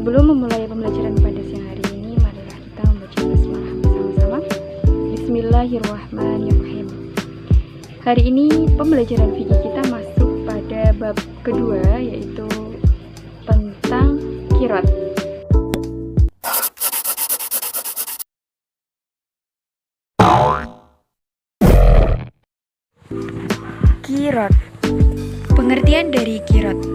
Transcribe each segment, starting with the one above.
Sebelum memulai pembelajaran pada siang hari ini, marilah kita membaca basmalah bersama-sama. Bismillahirrahmanirrahim. Hari ini pembelajaran fikih kita masuk pada bab kedua, yaitu tentang qiraat. Qiraat. Pengertian dari qiraat.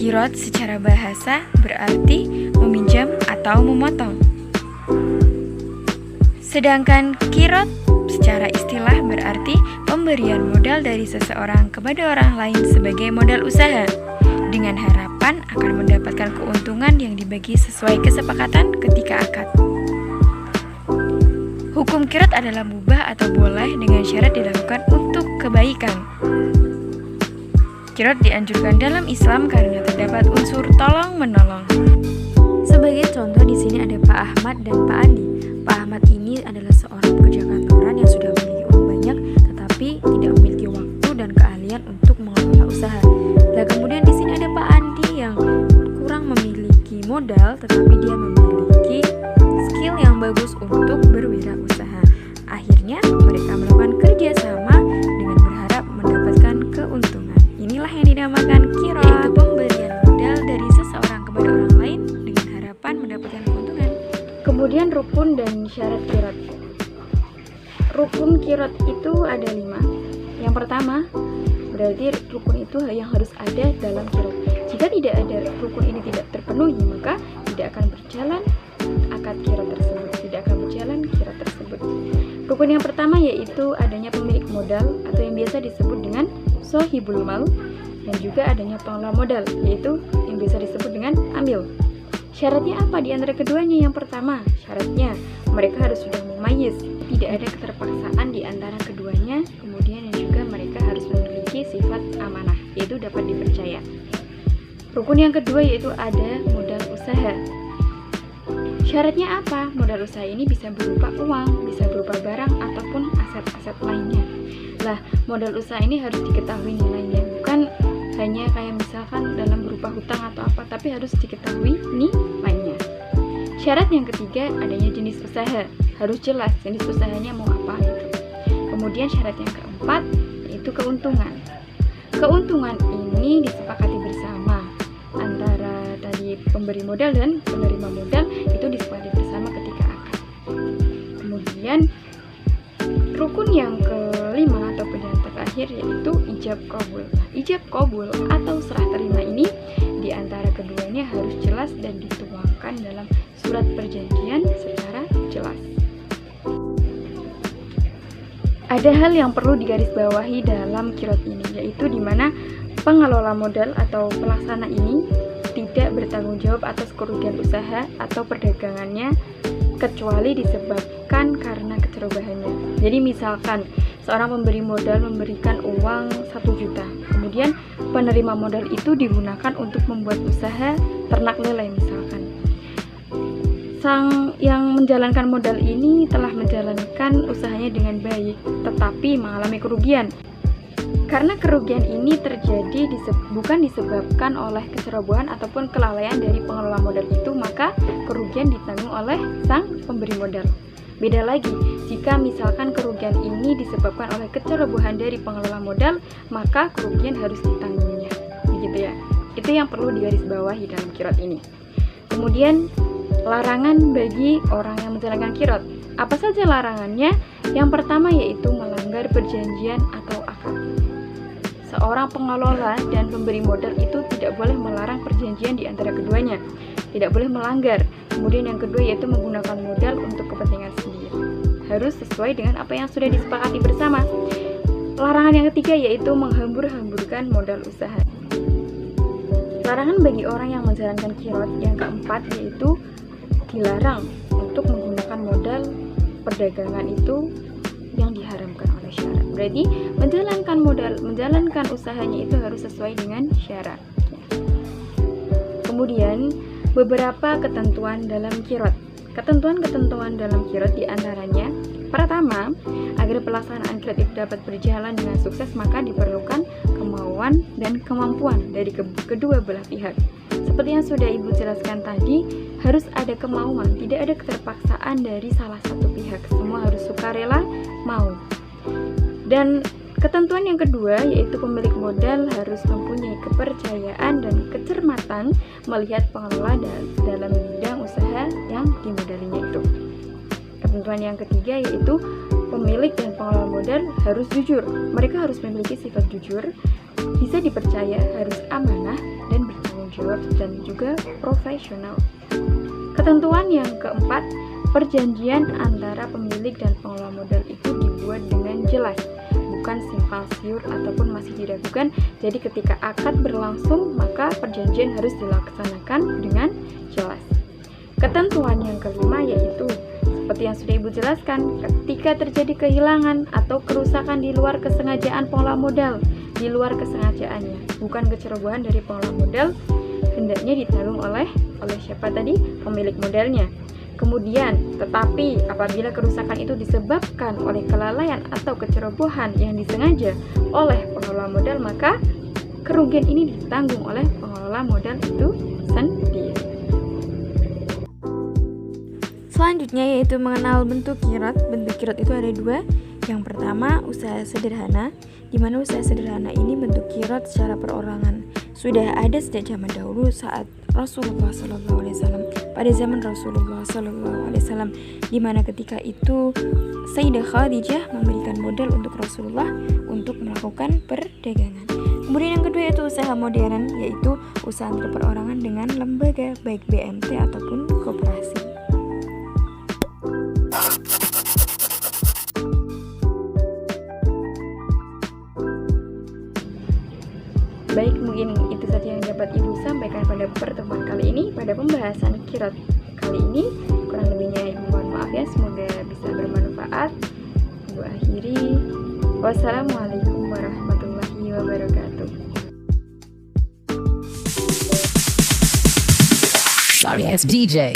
Qiraat secara bahasa berarti meminjam atau memotong. Sedangkan qiraat secara istilah berarti pemberian modal dari seseorang kepada orang lain sebagai modal usaha dengan harapan akan mendapatkan keuntungan yang dibagi sesuai kesepakatan ketika akad. Hukum qiraat adalah mubah atau boleh dengan syarat dilakukan untuk kebaikan. Qiraat dianjurkan dalam Islam karena terdapat unsur tolong-menolong. Sebagai contoh di sini ada Pak Ahmad dan Pak Andi. Pak Ahmad ini adalah seorang pekerja kantoran yang sudah memiliki uang banyak, tetapi tidak memiliki waktu dan keahlian untuk mengelola usaha. Nah, kemudian di sini ada Pak Andi yang kurang memiliki modal, tetapi dia memiliki skill yang bagus untuk berwirausaha. Akhirnya mereka melakukan kerjasama dengan berharap mendapatkan keuntungan. Inilah yang dinamakan qiraat, yaitu pemberian modal dari seseorang kepada orang lain dengan harapan mendapatkan keuntungan. Kemudian rukun dan syarat qiraat. Rukun qiraat itu ada 5. Yang pertama, berarti rukun itu yang harus ada dalam qiraat. Jika tidak ada rukun ini tidak terpenuhi, maka tidak akan berjalan akad qiraat tersebut, tidak akan berjalan qiraat tersebut. Rukun yang pertama yaitu adanya pemilik modal atau yang biasa disebut dengan shahibul mal, dan juga adanya pengelola modal yaitu yang biasa disebut dengan amil. Syaratnya apa di antara keduanya? Yang pertama, syaratnya mereka harus sudah mumayyiz, tidak ada keterpaksaan di antara keduanya, kemudian yang juga mereka harus memiliki sifat amanah, yaitu dapat dipercaya. Rukun yang kedua yaitu ada modal usaha. Syaratnya apa? Modal usaha ini bisa berupa uang, bisa berupa barang, ataupun aset-aset lainnya. Lah, modal usaha ini harus diketahui nilainya, bukan hanya kayak misalkan dalam berupa hutang atau apa, tapi harus diketahui nilainya. Syarat yang ketiga adanya jenis usaha, harus jelas jenis usahanya mau apa gitu. Kemudian syarat yang keempat yaitu keuntungan. Keuntungan ini disepakati bersama antara tadi pemberi modal dan penerima modal, itu disepakati bersama ketika akad. Kemudian rukun yang kelima atau yang terakhir yaitu ijab qabul. Ijab qabul atau serah terima ini di antara keduanya harus jelas dan dituangkan dalam surat perjanjian secara jelas. Ada hal yang perlu digarisbawahi dalam qiraat ini, yaitu di mana pengelola modal atau pelaksana ini tidak bertanggung jawab atas kerugian usaha atau perdagangannya kecuali disebabkan karena kecerobohannya. Jadi misalkan seorang pemberi modal memberikan uang 1 juta, kemudian penerima modal itu digunakan untuk membuat usaha ternak lele misalkan. Sang yang menjalankan modal ini telah menjalankan usahanya dengan baik, tetapi mengalami kerugian. Karena kerugian ini terjadi bukan disebabkan oleh kecerobohan ataupun kelalaian dari pengelola modal itu, maka kerugian ditanggung oleh sang pemberi modal. Beda lagi, jika misalkan kerugian ini disebabkan oleh kecerobohan dari pengelola modal, maka kerugian harus ditanggungnya. Begitu ya. Itu yang perlu digarisbawahi dalam qiraat ini. Kemudian larangan bagi orang yang menjalankan qiraat. Apa saja larangannya? Yang pertama yaitu melanggar perjanjian atau akad. Seorang pengelola dan pemberi modal itu tidak boleh melarang perjanjian di antara keduanya, tidak boleh melanggar. Kemudian yang kedua yaitu menggunakan modal untuk kepentingan sendiri, harus sesuai dengan apa yang sudah disepakati bersama. Larangan yang ketiga yaitu menghambur-hamburkan modal usaha. Larangan bagi orang yang menjalankan qiraat yang keempat yaitu dilarang untuk menggunakan modal perdagangan itu yang diharamkan oleh syarat. Berarti menjalankan usahanya itu harus sesuai dengan syarat. Kemudian beberapa ketentuan dalam qiraat. Ketentuan-ketentuan dalam qiraat diantaranya, pertama, agar pelaksanaan qiraat itu dapat berjalan dengan sukses maka diperlukan kemauan dan kemampuan dari kedua belah pihak. Seperti yang sudah Ibu jelaskan tadi, harus ada kemauan, tidak ada keterpaksaan dari salah satu pihak. Semua harus sukarela mau. Dan ketentuan yang kedua yaitu pemilik modal harus mempunyai kepercayaan dan kecermatan melihat pengelola dalam bidang usaha yang dimodalinya itu. Ketentuan yang ketiga yaitu pemilik dan pengelola modal harus jujur. Mereka harus memiliki sifat jujur, bisa dipercaya, harus amanah dan bertanggung jawab, dan juga profesional. Ketentuan yang keempat, perjanjian antara pemilik dan pengelola modal itu dibuat dengan jelas, bukan simpang siur ataupun masih diragukan. Jadi ketika akad berlangsung, maka perjanjian harus dilaksanakan dengan jelas. Ketentuan yang kelima yaitu seperti yang sudah Ibu jelaskan, ketika terjadi kehilangan atau kerusakan di luar kesengajaan pengelola modal, di luar kesengajaannya, bukan kecerobohan dari pengelola modal, hendaknya ditanggung oleh siapa tadi? Pemilik modalnya. Kemudian, tetapi apabila kerusakan itu disebabkan oleh kelalaian atau kecerobohan yang disengaja oleh pengelola modal, maka kerugian ini ditanggung oleh pengelola modal itu sendiri. Selanjutnya yaitu mengenal bentuk kirot. Bentuk kirot itu ada dua. Yang pertama, usaha sederhana, di mana usaha sederhana ini bentuk kirot secara perorangan. Sudah ada sejak zaman dahulu saat Rasulullah SAW, pada zaman Rasulullah SAW, di mana ketika itu Sayyidah Khadijah memberikan modal untuk Rasulullah untuk melakukan perdagangan. Kemudian yang kedua yaitu usaha modern, yaitu usaha antar perorangan dengan lembaga baik BMT ataupun koperasi. Baik, mungkin itu saja yang dapat Ibu sampaikan pada pertemuan kali ini, pada pembahasan kirot kali ini. Kurang lebihnya Ibu mohon maaf ya, semoga bisa bermanfaat. Ibu akhiri. Wassalamualaikum warahmatullahi wabarakatuh. Sorry, it's DJ.